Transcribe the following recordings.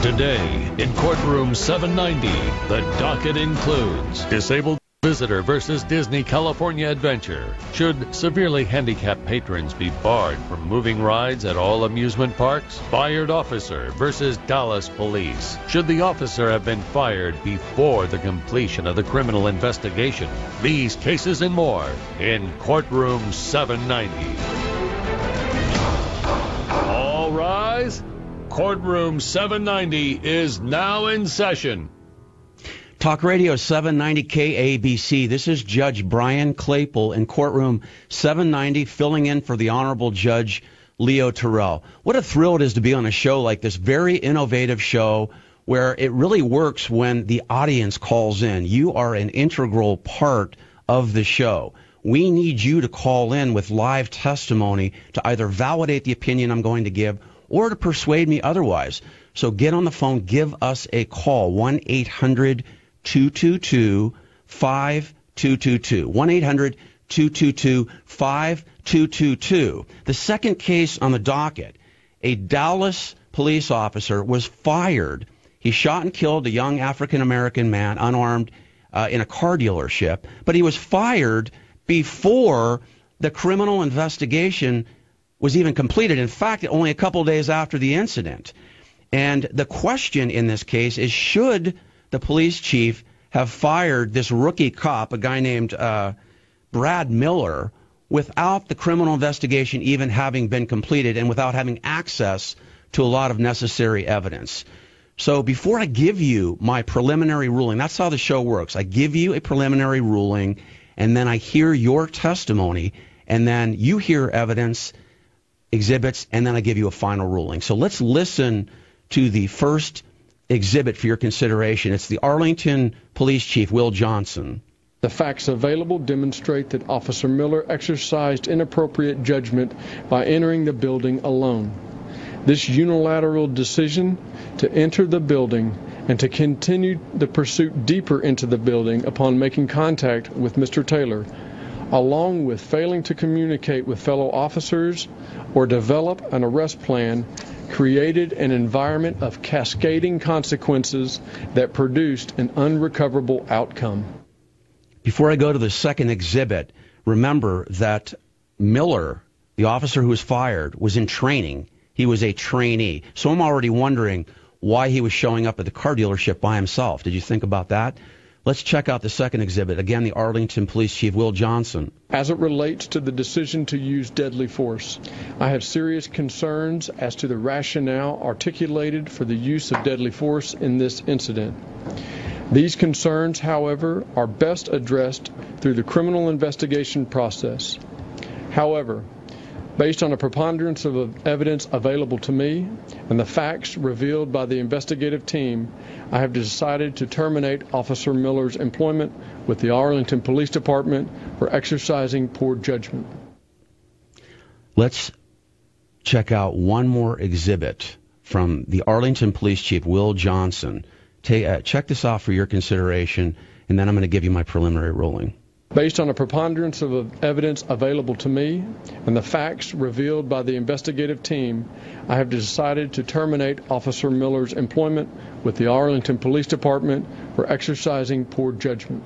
Today, in courtroom 790, the docket includes disabled visitor versus Disney California Adventure. Should severely handicapped patrons be barred from moving rides at all amusement parks? Fired officer versus Dallas police. Should the officer have been fired before the completion of the criminal investigation? These cases and more in courtroom 790. All rise. Courtroom 790 is now in session. Talk Radio 790 KABC. This is Judge Brian Claypool in courtroom 790, filling in for the Honorable Judge Leo Terrell. What a thrill it is to be on a show like this, very innovative show where it really works when the audience calls in. You are an integral part of the show. We need you to call in with live testimony to either validate the opinion I'm going to give or to persuade me otherwise. So get on the phone, give us a call, 1-800-222-5222, 1-800-222-5222. The second case on the docket, a Dallas police officer was fired. He shot and killed a young African-American man, unarmed, in a car dealership, but he was fired before the criminal investigation was even completed. In fact, only a couple days after the incident. And the question in this case is, should the police chief have fired this rookie cop, a guy named Brad Miller, without the criminal investigation even having been completed and without having access to a lot of necessary evidence? So before I give you my preliminary ruling, that's how the show works. I give you a preliminary ruling, and then I hear your testimony, and then you hear evidence, exhibits, and then I give you a final ruling. So let's listen to the first exhibit for your consideration. It's the Arlington Police Chief, Will Johnson. The facts available demonstrate that Officer Miller exercised inappropriate judgment by entering the building alone. This unilateral decision to enter the building and to continue the pursuit deeper into the building upon making contact with Mr. Taylor, along with failing to communicate with fellow officers or develop an arrest plan, created an environment of cascading consequences that produced an unrecoverable outcome. Before I go to the second exhibit, remember that Miller, the officer who was fired, was in training. He was a trainee. So I'm already wondering why he was showing up at the car dealership by himself. Did you think about that? Let's check out the second exhibit. Again, the Arlington Police Chief, Will Johnson. As it relates to the decision to use deadly force, I have serious concerns as to the rationale articulated for the use of deadly force in this incident. These concerns, however, are best addressed through the criminal investigation process. However, based on a preponderance of evidence available to me and the facts revealed by the investigative team, I have decided to terminate Officer Miller's employment with the Arlington Police Department for exercising poor judgment. Let's check out one more exhibit from the Arlington Police Chief, Will Johnson. Check this out for your consideration, and then I'm going to give you my preliminary ruling. Based on a preponderance of evidence available to me and the facts revealed by the investigative team, I have decided to terminate Officer Miller's employment with the Arlington Police Department for exercising poor judgment.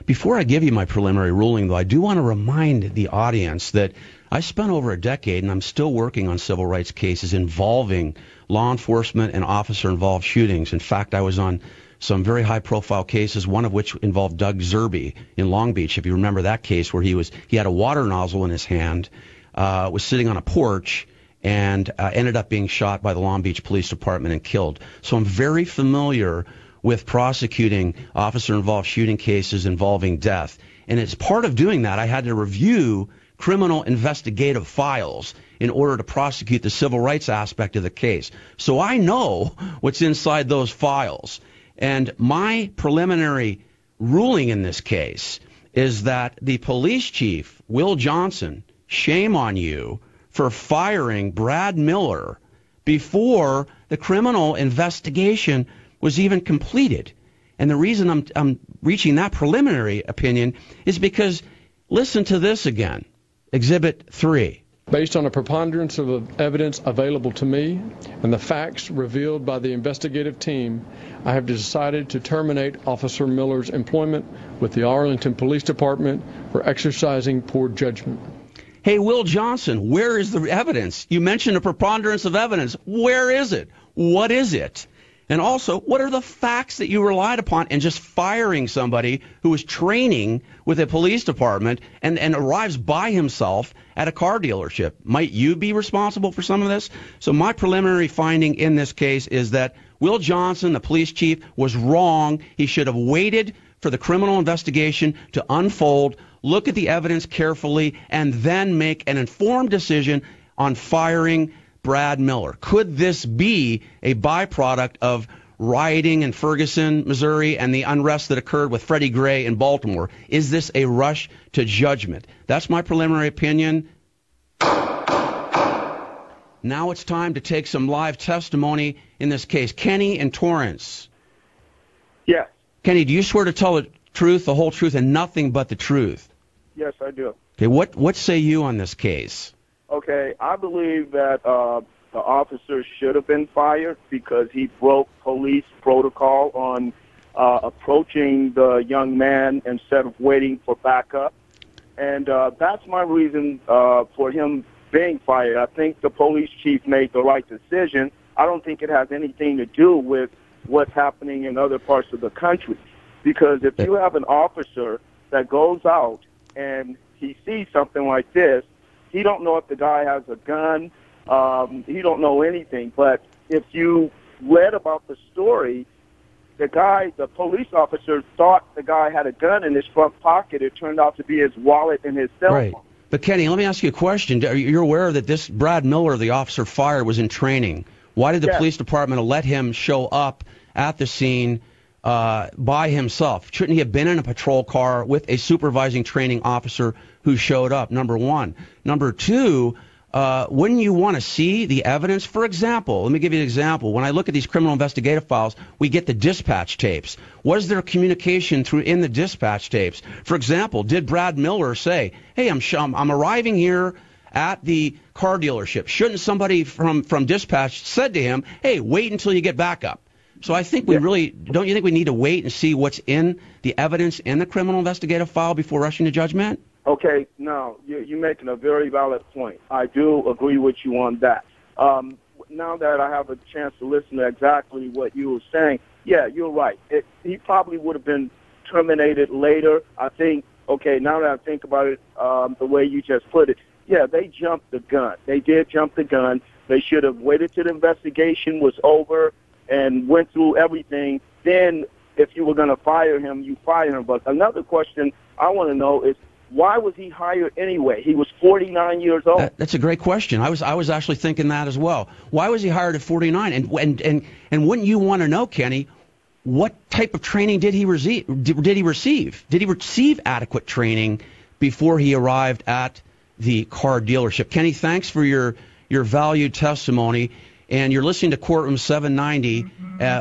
Before I give you my preliminary ruling, though, I do want to remind the audience that I spent over a decade, and I'm still working on civil rights cases involving law enforcement and officer-involved shootings. In fact, I was on some very high-profile cases, one of which involved Doug Zerbe in Long Beach, if you remember that case, where he had a water nozzle in his hand, was sitting on a porch, and ended up being shot by the Long Beach Police Department and killed. So I'm very familiar with prosecuting officer-involved shooting cases involving death. And as part of doing that, I had to review criminal investigative files in order to prosecute the civil rights aspect of the case. So I know what's inside those files. And my preliminary ruling in this case is that the police chief, Will Johnson, shame on you for firing Brad Miller before the criminal investigation was even completed. And the reason I'm reaching that preliminary opinion is because, listen to this again, Exhibit 3. Based on a preponderance of evidence available to me and the facts revealed by the investigative team, I have decided to terminate Officer Miller's employment with the Arlington Police Department for exercising poor judgment. Hey, Will Johnson, where is the evidence? You mentioned a preponderance of evidence. Where is it? What is it? And also, what are the facts that you relied upon in just firing somebody who is training with a police department and arrives by himself at a car dealership? Might you be responsible for some of this? So my preliminary finding in this case is that Will Johnson, the police chief, was wrong. He should have waited for the criminal investigation to unfold, look at the evidence carefully, and then make an informed decision on firing Brad Miller. Could this be a byproduct of rioting in Ferguson, Missouri, and the unrest that occurred with Freddie Gray in Baltimore? Is this a rush to judgment? That's my preliminary opinion. Now it's time to take some live testimony in this case. Kenny and Torrance. Yes. Kenny, do you swear to tell the truth, the whole truth, and nothing but the truth? Yes, I do. Okay, what say you on this case? Okay, I believe that the officer should have been fired because he broke police protocol on approaching the young man instead of waiting for backup. And that's my reason for him being fired. I think the police chief made the right decision. I don't think it has anything to do with what's happening in other parts of the country. Because if you have an officer that goes out and he sees something like this, he don't know if the guy has a gun. He don't know anything. But if you read about the story, the police officer thought the guy had a gun in his front pocket. It turned out to be his wallet and his cell phone. Right. But Kenny, let me ask you a question. You're aware that this Brad Miller, the officer fired, was in training. Why did the police department let him show up at the scene by himself? Shouldn't he have been in a patrol car with a supervising training officer who showed up, number one? Number two, wouldn't you want to see the evidence? For example, let me give you an example. When I look at these criminal investigative files, we get the dispatch tapes. Was there communication in the dispatch tapes? For example, did Brad Miller say, hey, I'm arriving here at the car dealership? Shouldn't somebody from dispatch said to him, hey, wait until you get back up? So I think don't you think we need to wait and see what's in the evidence in the criminal investigative file before rushing to judgment? Okay, now, you're making a very valid point. I do agree with you on that. Now that I have a chance to listen to exactly what you were saying, yeah, you're right. He probably would have been terminated later. I think, okay, now that I think about it, the way you just put it, yeah, they jumped the gun. They did jump the gun. They should have waited till the investigation was over and went through everything. Then if you were going to fire him, you fire him. But another question I want to know is, why was he hired anyway? He was 49 years old. That's a great question. I was actually thinking that as well. Why was he hired at 49? And wouldn't you want to know, Kenny, what type of training did he receive? Did he receive adequate training before he arrived at the car dealership? Kenny, thanks for your valued testimony. And you're listening to Courtroom 790.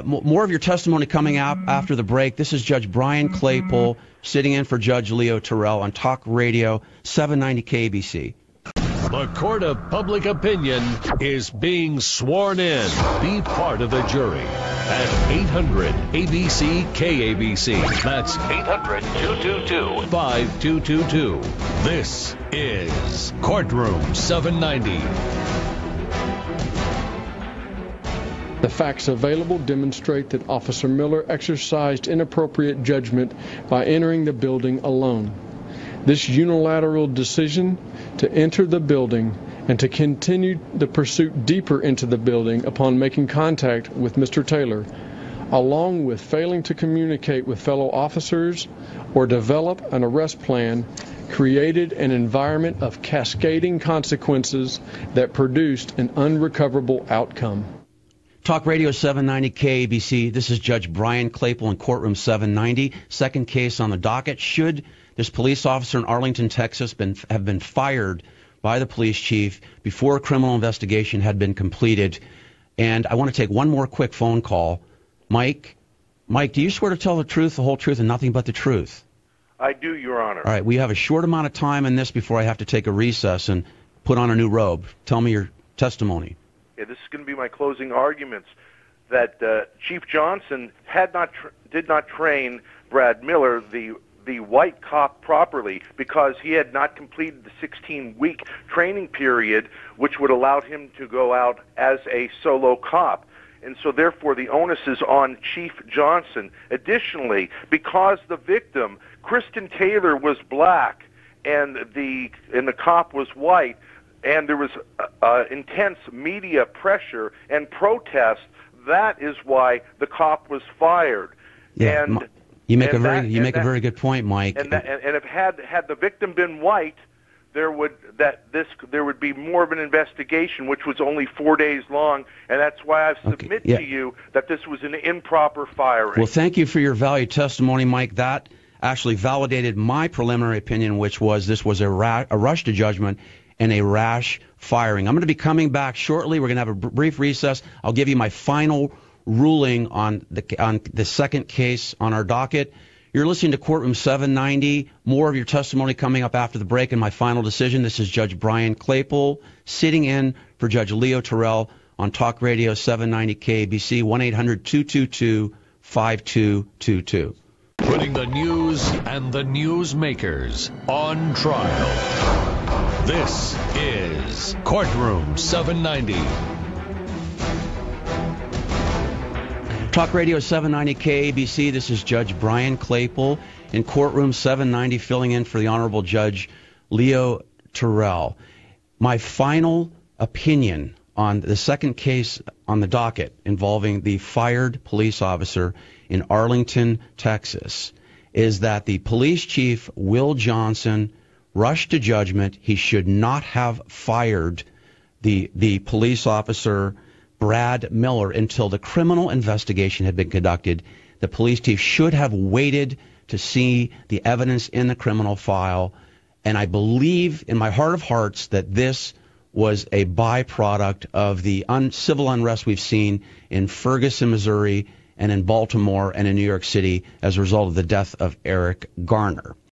More of your testimony coming out after the break. This is Judge Brian Claypool sitting in for Judge Leo Terrell on Talk Radio 790 KABC. The court of public opinion is being sworn in. Be part of the jury at 800 ABC KABC. That's 800-222-5222. This is Courtroom 790. The facts available demonstrate that Officer Miller exercised inappropriate judgment by entering the building alone. This unilateral decision to enter the building and to continue the pursuit deeper into the building upon making contact with Mr. Taylor, along with failing to communicate with fellow officers or develop an arrest plan, created an environment of cascading consequences that produced an unrecoverable outcome. Talk Radio 790 KABC. This is Judge Brian Claypool in Courtroom 790. Second case on the docket. Should this police officer in Arlington, Texas have been fired by the police chief before a criminal investigation had been completed? And I want to take one more quick phone call. Mike, do you swear to tell the truth, the whole truth, and nothing but the truth? I do, Your Honor. All right, we have a short amount of time in this before I have to take a recess. And put on a new robe. Tell me your testimony. Yeah, this is going to be my closing arguments. That Chief Johnson did not train Brad Miller, the white cop, properly, because he had not completed the 16-week training period, which would allow him to go out as a solo cop. And so therefore the onus is on Chief Johnson. Additionally, because the victim, Kristen Taylor, was black and the cop was white, and there was intense media pressure and protest, that is why the cop was fired. Yeah, and you make a very good point, Mike. And if had the victim been white, there would be more of an investigation, which was only 4 days long, and that's why I submit to you that this was an improper firing. Well, thank you for your valued testimony, Mike. That actually validated my preliminary opinion, which was this was a rush to judgment and a rash firing. I'm going to be coming back shortly. We're going to have a brief recess. I'll give you my final ruling on the second case on our docket. You're listening to Courtroom 790. More of your testimony coming up after the break and my final decision. This is Judge Brian Claypool sitting in for Judge Leo Terrell on Talk Radio 790 KABC, 1-800-222-5222. Putting the news and the newsmakers on trial. This is Courtroom 790. Talk Radio 790 KABC. This is Judge Brian Claypool in Courtroom 790, filling in for the Honorable Judge Leo Terrell. My final opinion on the second case on the docket involving the fired police officer in Arlington, Texas, is that the police chief, Will Johnson, rushed to judgment. He should not have fired the police officer, Brad Miller, until the criminal investigation had been conducted. The police chief should have waited to see the evidence in the criminal file. And I believe in my heart of hearts that this was a byproduct of the civil unrest we've seen in Ferguson, Missouri, and in Baltimore and in New York City as a result of the death of Eric Garner.